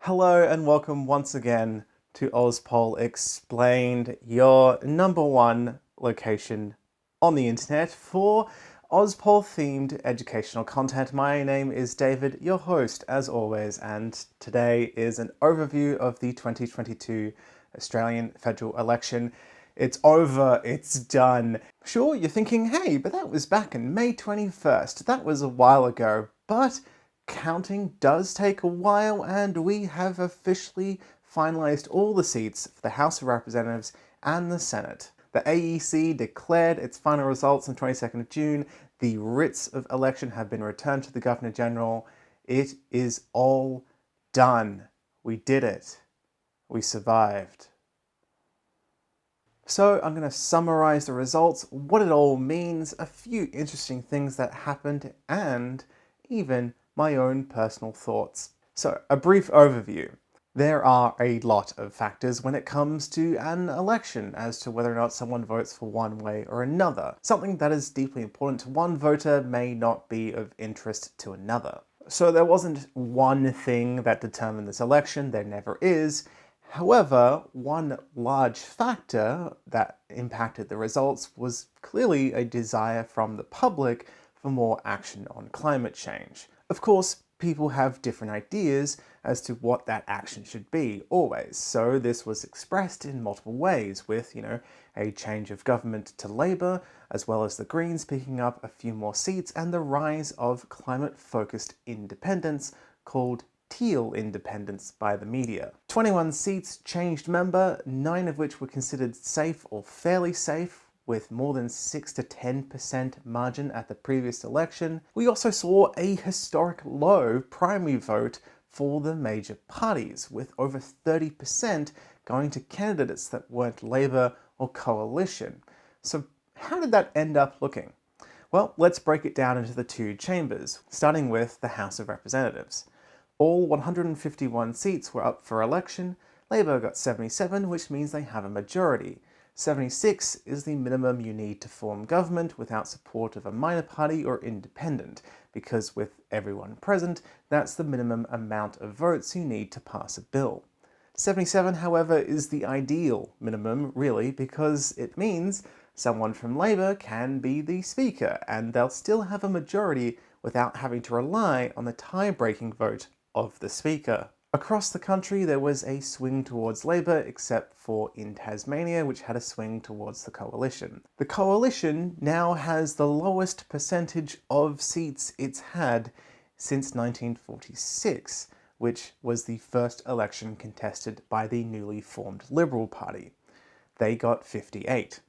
Hello and welcome once again to Auspol Explained, your number one location on the internet for Auspol themed educational content. My name is David, your host as always, and today is an overview of the 2022 Australian federal election. It's over, it's done. Sure, you're thinking, hey, but that was back in May 21st. That was a while ago, but counting does take a while, and we have officially finalised all the seats for the House of Representatives and the Senate. The AEC declared its final results on 22nd of June. The writs of election have been returned to the Governor-General. It is all done. We did it. We survived. So I'm going to summarise the results, what it all means, a few interesting things that happened, and even my own personal thoughts. So, a brief overview. There are a lot of factors when it comes to an election as to whether or not someone votes for one way or another. Something that is deeply important to one voter may not be of interest to another. So there wasn't one thing that determined this election, there never is. However, one large factor that impacted the results was clearly a desire from the public for more action on climate change. Of course, people have different ideas as to what that action should be, always. So this was expressed in multiple ways with, a change of government to Labour, as well as the Greens picking up a few more seats, and the rise of climate-focused independence called Teal independence by the media. 21 seats changed member, 9 of which were considered safe or fairly safe, with more than 6 to 10% margin at the previous election. We also saw a historic low primary vote for the major parties, with over 30% going to candidates that weren't Labour or coalition. So how did that end up looking? Well, let's break it down into the two chambers, starting with the House of Representatives. All 151 seats were up for election. Labour got 77, which means they have a majority. 76 is the minimum you need to form government without support of a minor party or independent, because with everyone present, that's the minimum amount of votes you need to pass a bill. 77, however, is the ideal minimum, really, because it means someone from Labour can be the Speaker, and they'll still have a majority without having to rely on the tie-breaking vote of the Speaker. Across the country, there was a swing towards Labour, except for in Tasmania, which had a swing towards the Coalition. The Coalition now has the lowest percentage of seats it's had since 1946, which was the first election contested by the newly formed Liberal Party. They got 58.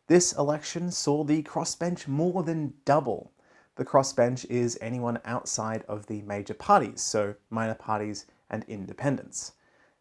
This election saw the crossbench more than double. The crossbench is anyone outside of the major parties, so minor parties and independents.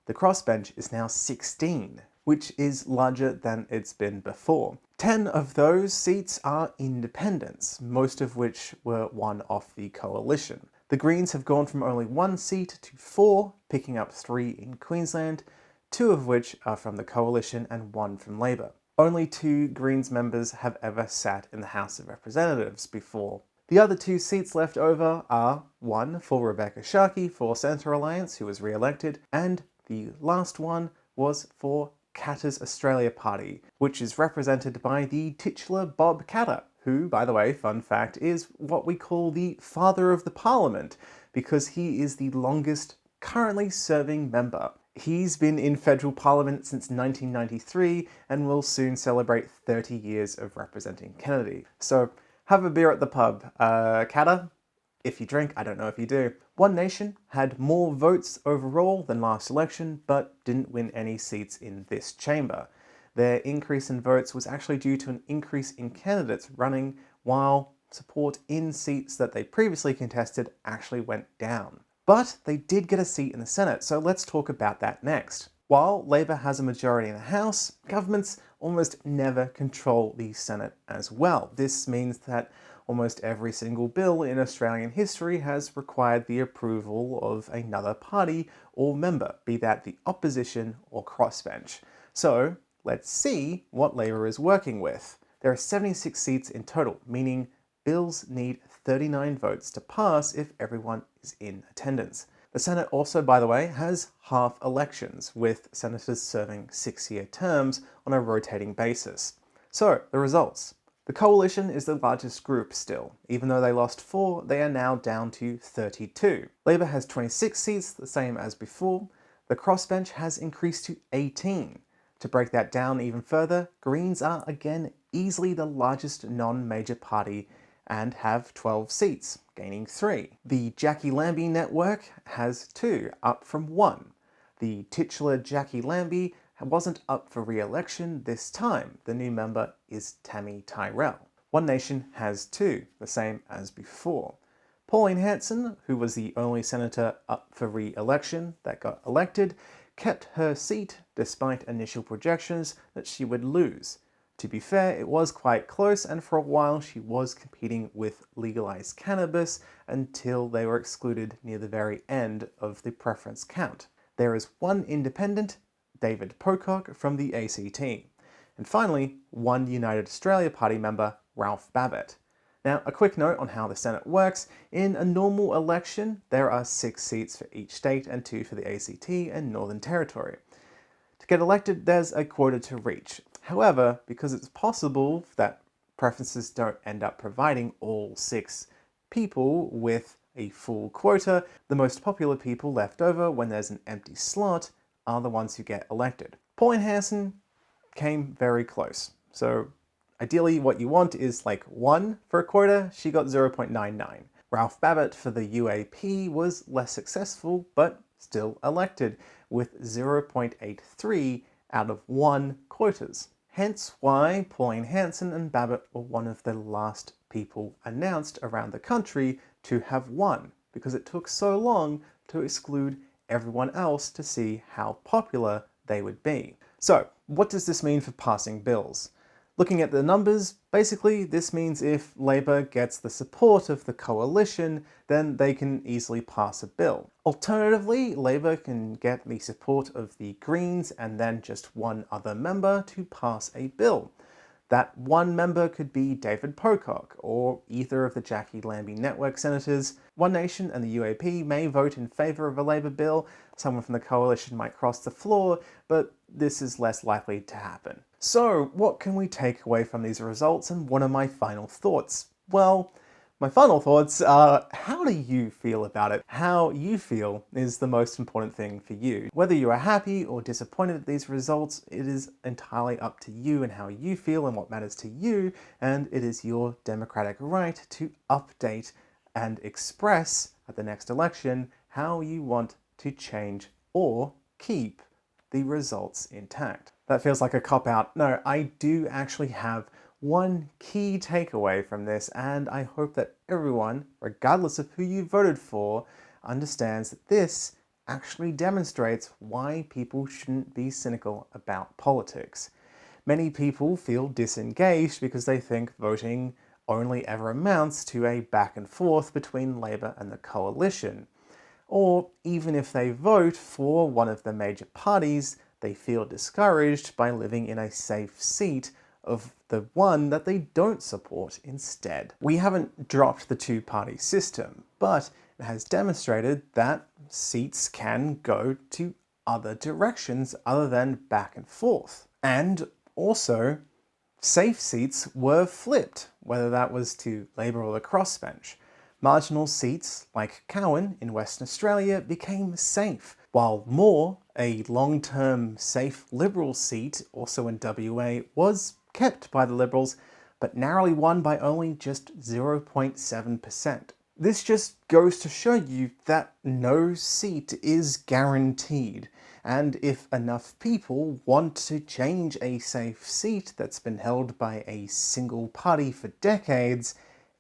The crossbench is now 16, which is larger than it's been before. 10 of those seats are independents, most of which were won off the coalition. The Greens have gone from only 1 seat to 4, picking up 3 in Queensland, 2 of which are from the coalition and 1 from Labour. Only 2 Greens members have ever sat in the House of Representatives before. The other 2 seats left over are 1 for Rebecca Sharkey for Centre Alliance, who was re-elected, and the last one was for Katter's Australia Party, which is represented by the titular Bob Katter, who, by the way, fun fact, is what we call the Father of the Parliament, because he is the longest currently serving member. He's been in federal parliament since 1993 and will soon celebrate 30 years of representing Kennedy. So have a beer at the pub. Katter, if you drink, I don't know if you do. One Nation had more votes overall than last election, but didn't win any seats in this chamber. Their increase in votes was actually due to an increase in candidates running, while support in seats that they previously contested actually went down. But they did get a seat in the Senate, so let's talk about that next. While Labour has a majority in the House, governments almost never control the Senate as well. This means that almost every single bill in Australian history has required the approval of another party or member, be that the opposition or crossbench. So let's see what Labour is working with. There are 76 seats in total, meaning bills need 39 votes to pass if everyone is in attendance. The Senate also, by the way, has half elections, with senators serving 6-year terms on a rotating basis. So, the results. The Coalition is the largest group still. Even though they lost 4, they are now down to 32. Labour has 26 seats, the same as before. The crossbench has increased to 18. To break that down even further, Greens are again easily the largest non-major party and have 12 seats, gaining 3. The Jackie Lambie network has 2, up from 1. The titular Jackie Lambie wasn't up for re-election this time. The new member is Tammy Tyrrell. One Nation has 2, the same as before. Pauline Hanson, who was the only senator up for re-election that got elected, kept her seat despite initial projections that she would lose. To be fair, it was quite close, and for a while she was competing with legalized cannabis until they were excluded near the very end of the preference count. There is one independent, David Pocock, from the ACT. And finally, one United Australia Party member, Ralph Babbitt. Now, a quick note on how the Senate works. In a normal election, there are 6 seats for each state and 2 for the ACT and Northern Territory. To get elected, there's a quota to reach. However, because it's possible that preferences don't end up providing all 6 people with a full quota, the most popular people left over when there's an empty slot are the ones who get elected. Pauline Hanson came very close. So ideally what you want is like 1 for a quota. She got 0.99. Ralph Babbitt for the UAP was less successful, but still elected with 0.83 out of 1 quotas. Hence why Pauline Hanson and Babbitt were one of the last people announced around the country to have won, because it took so long to exclude everyone else to see how popular they would be. So, what does this mean for passing bills? Looking at the numbers, basically this means if Labour gets the support of the Coalition, then they can easily pass a bill. Alternatively, Labour can get the support of the Greens and then just one other member to pass a bill. That one member could be David Pocock, or either of the Jackie Lambie network senators. One Nation and the UAP may vote in favour of a Labour bill, someone from the Coalition might cross the floor, but this is less likely to happen. So, what can we take away from these results, and what are my final thoughts? Well, my final thoughts are, how do you feel about it? How you feel is the most important thing for you. Whether you are happy or disappointed at these results, it is entirely up to you and how you feel and what matters to you, and it is your democratic right to update and express at the next election how you want to change or keep the results intact. That feels like a cop-out. No, I do actually have one key takeaway from this, and I hope that everyone, regardless of who you voted for, understands that this actually demonstrates why people shouldn't be cynical about politics. Many people feel disengaged because they think voting only ever amounts to a back and forth between Labour and the Coalition. Or even if they vote for one of the major parties, they feel discouraged by living in a safe seat of the one that they don't support instead. We haven't dropped the two-party system, but it has demonstrated that seats can go to other directions other than back and forth. And also, safe seats were flipped, whether that was to Labour or the crossbench. Marginal seats, like Cowan in Western Australia, became safe, while Moore, a long-term safe Liberal seat, also in WA, was kept by the Liberals, but narrowly won by only just 0.7%. This just goes to show you that no seat is guaranteed, and if enough people want to change a safe seat that's been held by a single party for decades,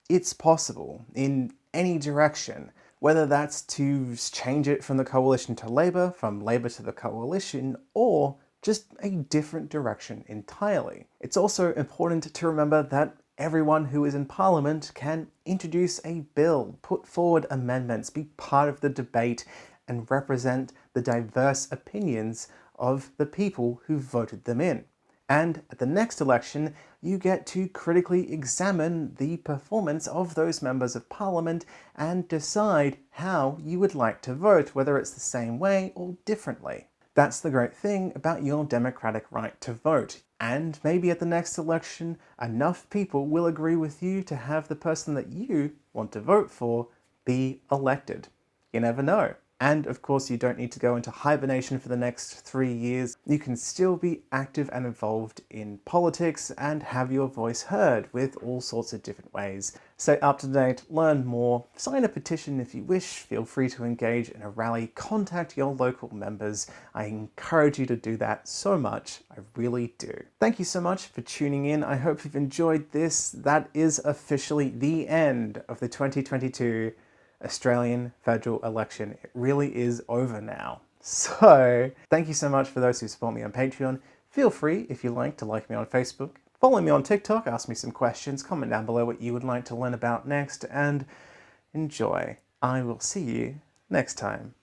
it's possible, in any direction, whether that's to change it from the Coalition to Labour, from Labour to the Coalition, or just a different direction entirely. It's also important to remember that everyone who is in Parliament can introduce a bill, put forward amendments, be part of the debate, and represent the diverse opinions of the people who voted them in. And at the next election, you get to critically examine the performance of those members of parliament and decide how you would like to vote, whether it's the same way or differently. That's the great thing about your democratic right to vote. And maybe at the next election, enough people will agree with you to have the person that you want to vote for be elected. You never know. And of course, you don't need to go into hibernation for the next 3 years. You can still be active and involved in politics and have your voice heard with all sorts of different ways. Stay up to date, learn more, sign a petition if you wish, feel free to engage in a rally, contact your local members. I encourage you to do that so much, I really do. Thank you so much for tuning in. I hope you've enjoyed this. That is officially the end of the 2022 Australian federal election. It really is over now. So, thank you so much for those who support me on Patreon. Feel free, if you like, to like me on Facebook. Follow me on TikTok, ask me some questions, comment down below what you would like to learn about next, and enjoy. I will see you next time.